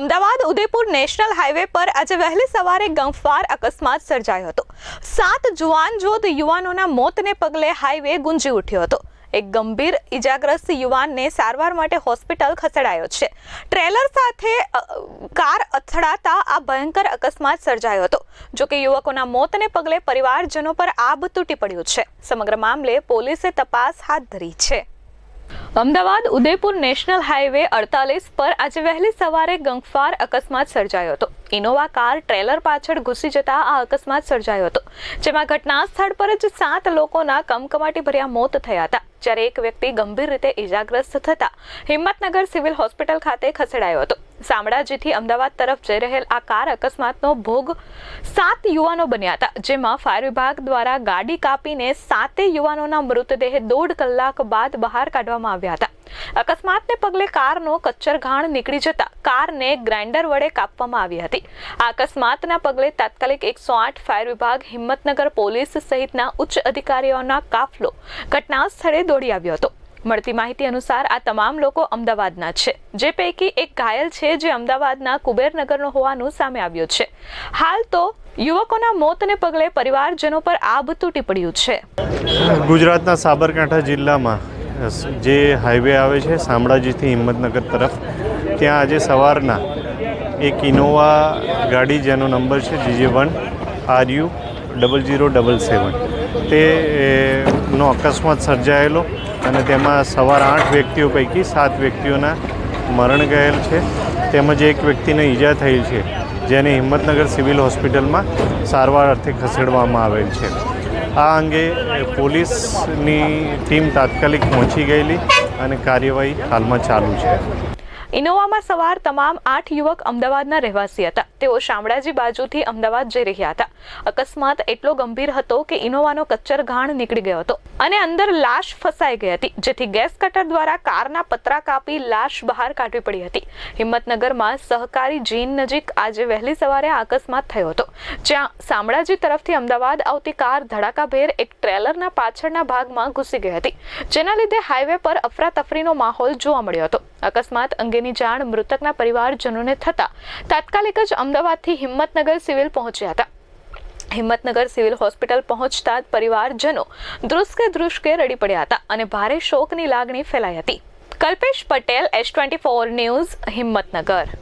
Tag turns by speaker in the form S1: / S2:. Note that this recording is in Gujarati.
S1: અમદાવાદ ઉદયપુર નેશનલ હાઈવે પર આજે વહેલી સવારે ગમખ્વાર અકસ્માત સર્જાયો હતો। 7 જુવાનજોધ યુવાનોના મોતને પગલે હાઈવે ગુંજી ઉઠ્યો હતો। એક ગંભીર ઈજાગ્રસ્ત યુવાનને સારવાર માટે હોસ્પિટલ ખસેડાયો છે। ટ્રેલર સાથે કાર અથડાતા આ ભયંકર અકસ્માત સર્જાયો હતો। જો કે યુવકોના મોતને પગલે પરિવારજનો પર આભ તૂટી પડ્યું છે। સમગ્ર મામલે પોલીસે તપાસ હાથ ધરી છે। અમદાવાદ ઉદયપુર નેશનલ હાઈવે 48 પર આજે વહેલી સવારે ગમખ્વાર અકસ્માત સર્જાયો હતો। ઇનોવા કાર ટ્રેલર પાછળ ઘૂસી જતા આ અકસ્માત સર્જાયો હતો, જેમાં ઘટના સ્થળ પર જ 7 લોકોના કમકમાટી ભર્યા મોત થયા હતા, જ્યારે એક વ્યક્તિ ગંભીર રીતે ઈજાગ્રસ્ત થતા હિંમતનગર સિવિલ હોસ્પિટલ ખાતે ખસેડાયો હતો। શામળાજીથી અમદાવાદ તરફ જઈ રહેલ આ કાર અકસ્માતનો ભોગ 7 યુવાનો બન્યા હતા, જેમાં ફાયર વિભાગ દ્વારા ગાડી કાપીને 7 યુવાનોના મૃતદેહ 1.5 કલાક બાદ બહાર કાઢવામાં આવ્યા હતા। અકસ્માતને પગલે કારનો કચ્ચર ઘાણ નીકળી જતા કારને ગ્રાઇન્ડર વડે કાપવામાં આવી હતી। આ અકસ્માતના પગલે તાત્કાલિક 108 ફાયર વિભાગ, હિંમતનગર પોલીસ સહિતના ઉચ્ચ અધિકારીઓના કાફલો ઘટના સ્થળે દોડી આવ્યો હતો। મળતી માહિતી અનુસાર આ તમામ લોકો અમદાવાદના છે, જે પૈકી એક ઘાયલ છે, જે અમદાવાદના કુબેરનગરનો હોવાનું સામે આવ્યું છે। હાલ તો યુવકોના મોતને પગલે પરિવારજનો પર આભ તૂટી પડ્યું છે।
S2: ગુજરાતના સાબરકાંઠા જિલ્લામાં જે હાઈવે આવે છે શામળાજીથી હિંમતનગર તરફ, ત્યાં આજે સવારના એક ઇનોવા ગાડી જેનો નંબર છે GJ1 RU 0077 તેનો અકસ્માત સર્જાયેલો અને તેમાં સવાર 8 વ્યક્તિઓ પૈકી 7 વ્યક્તિઓના મરણ ગયેલ છે, તેમજ એક વ્યક્તિને ઈજા થયેલ છે, જેને હિંમતનગર સિવિલ હોસ્પિટલમાં સારવાર અર્થે ખસેડવામાં આવેલ છે। આ અંગે પોલીસની ટીમ તાત્કાલિક પહોંચી ગયેલી અને કાર્યવાહી હાલમાં ચાલુ છે।
S1: ઇનોવામાં સવાર તમામ 8 યુવક અમદાવાદના રહેવાસી હતા। તેઓ શામળાજી બાજુથી અમદાવાદ જઈ રહ્યા હતા। અકસ્માત એટલો ગંભીર હતો કે ઇનોવાનો કચ્ચર ઘાણ નીકળી ગયો હતો અને અંદર લાશ ફસાઈ ગઈ હતી, જેથી ગેસ કટર દ્વારા કારના પતરા કાપી લાશ બહાર કાઢવી પડી હતી। હિંમતનગરમાં સહકારી જીન નજીક આજે વહેલી સવારે આ અકસ્માત થયો હતો, જ્યાં શામળાજી તરફથી અમદાવાદ આવતી કાર ધડાકાભેર એક ટ્રેલરના પાછળના ભાગમાં ઘૂસી ગઈ હતી, જેના લીધે હાઈવે પર અફરાતફરીનો માહોલ જોવા મળ્યો હતો। અકસ્માત અંગેની જાણ મૃતકના પરિવારજનોને થતા તાત્કાલિક જ અમદાવાદથી હિંમતનગર સિવિલ પહોંચ્યા હતા। હિંમતનગર સિવિલ હોસ્પિટલ પહોંચતા જ પરિવારજનો ધ્રુસકે રડી પડ્યા હતા અને ભારે શોકની લાગણી ફેલાઈ હતી। Kalpesh Patel, S24 news, Himmatnagar.